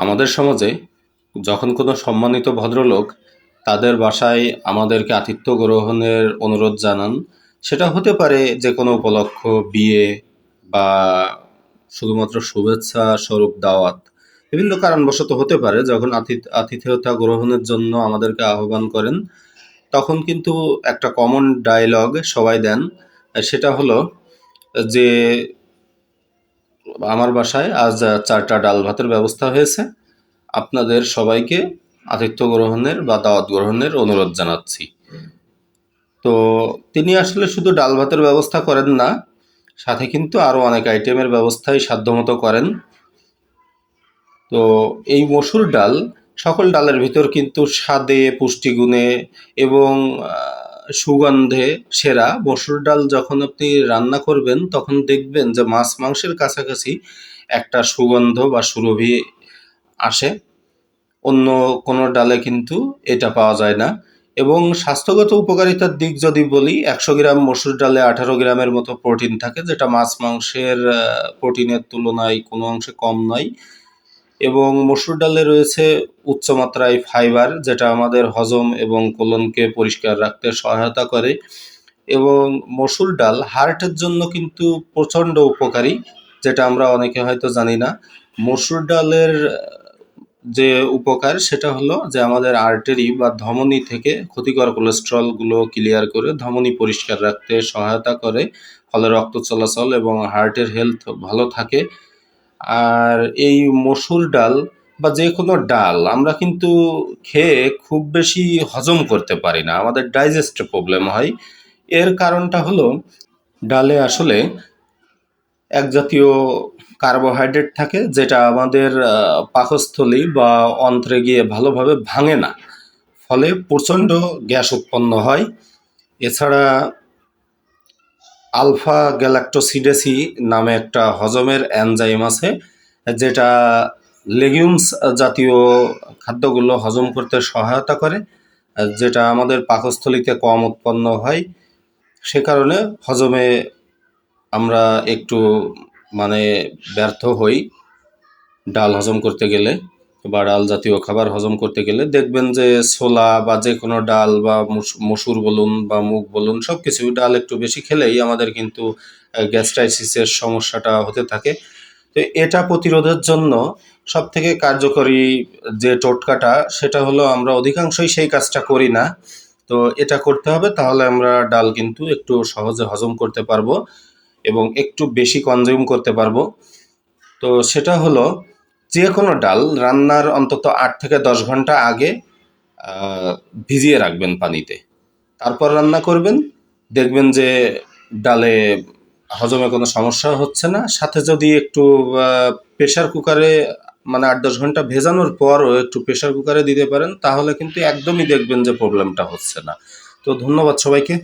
আমাদের সমাজে যখন কোনো সম্মানিত ভদ্রলোক তাদের বাসায় আমাদেরকে আতিথ্য গ্রহণের অনুরোধ জানান, সেটা হতে পারে যে কোনো উপলক্ষ, বিয়ে বা শুধুমাত্র শুভেচ্ছা স্বরূপ দাওয়াত। বিভিন্ন কারণবশত হতে পারে যখন আতিথেয়তা গ্রহণের জন্য আমাদেরকে আহ্বান করেন, তখন কিন্তু একটা কমন ডায়লগ সবাই দেন। সেটা হলো যে, আমার বাসায় আজ 4টা ডাল ভাতের ব্যবস্থা হয়েছে। আপনাদের সবাইকে আতিথ্য গ্রহণের বা দাওয়াত গ্রহণের অনুরোধ জানাচ্ছি। তো তিনি আসলে শুধু ডাল ভাতের ব্যবস্থা করেন না, সাথে কিন্তু আরও অনেক আইটেমের ব্যবস্থাই সাধ্যমতো করেন। তো এই মসুর ডাল সকল ডালের ভিতর কিন্তু স্বাদে, পুষ্টিগুণে এবং সুগন্ধে সেরা। মসুর ডাল যখন আপনি রান্না করবেন তখন দেখবেন যে মাছ মাংসের কাছাকাছি একটা সুগন্ধ বা সুরভি আসে। অন্য কোনো ডালে কিন্তু এটা পাওয়া যায় না। এবং স্বাস্থ্যগত উপকারিতার দিক যদি বলি, 100 গ্রাম মসুর ডালে 18 গ্রামের মতো প্রোটিন থাকে, যেটা মাছ মাংসের প্রোটিনের তুলনায় কোনো অংশে কম নয়। এবং মসুর ডালে রয়েছে উচ্চমাত্রায় ফাইবার, যেটা আমাদের হজম এবং কোলনকে পরিষ্কার রাখতে সহায়তা করে। এবং মসুর ডাল হার্টের জন্য কিন্তু প্রচণ্ড উপকারী, যেটা আমরা অনেকে হয়তো জানি না। মসুর ডালের যে উপকার সেটা হলো যে আমাদের আর্টারি বা ধমনী থেকে ক্ষতিকর কোলেস্টেরলগুলো ক্লিয়ার করে ধমনী পরিষ্কার রাখতে সহায়তা করে, ফলে রক্ত চলাচল এবং হার্টের হেলথ ভালো থাকে। আর এই মসুর ডাল বা যে কোনো ডাল আমরা কিন্তু খেয়ে খুব বেশি হজম করতে পারি না, আমাদের ডাইজেস্টে প্রবলেম হয়। এর কারণটা হলো ডালে আসলে এক জাতীয় কার্বোহাইড্রেট থাকে, যেটা আমাদের পাকস্থলী বা অন্ত্রে গিয়ে ভালোভাবে ভাঙে না, ফলে প্রচণ্ড গ্যাস উৎপন্ন হয়। এছাড়া আলফা গ্যালাক্টোসিডেসি নামে একটা হজমের এনজাইম আছে, যেটা লেগুমস জাতীয় খাদ্যগুলো হজম করতে সহায়তা করে, যেটা আমাদের পাকস্থলীতে কম উৎপন্ন হয়। সে কারণে হজমে আমরা একটু মানে ব্যর্থ হই ডাল হজম করতে গেলে, বা ডাল জাতীয় খাবার হজম করতে গেলে। দেখবেন যে ছোলা বা যে কোনো ডাল বা মসুর বলুন বা মুগ বলুন, সব কিছু ডাল একটু বেশি খেলেই আমাদের কিন্তু গ্যাস্ট্রাইটিসের সমস্যাটা হতে থাকে। তো এটা প্রতিরোধের জন্য সবথেকে কার্যকরী যে টোটকাটা সেটা হলো, আমরা অধিকাংশই সেই কাজটা করি না। তো এটা করতে হবে, তাহলে আমরা ডাল কিন্তু একটু সহজে হজম করতে পারবো এবং একটু বেশি কনজিউম করতে পারবো। তো সেটা হলো, যে কোনো ডাল রান্নার অন্তত 8 থেকে 10 ঘন্টা আগে ভিজিয়ে রাখবেন পানিতে, তারপর রান্না করবেন। দেখবেন যে ডালে হজমে কোনো সমস্যা হচ্ছে না। সাথে যদি একটু প্রেশার কুকারে, মানে 8-10 ঘন্টা ভেজানোর পরও একটু প্রেশার কুকারে দিতে পারেন, তাহলে কিন্তু একদমই দেখবেন যে প্রবলেমটা হচ্ছে না। তো ধন্যবাদ সবাইকে।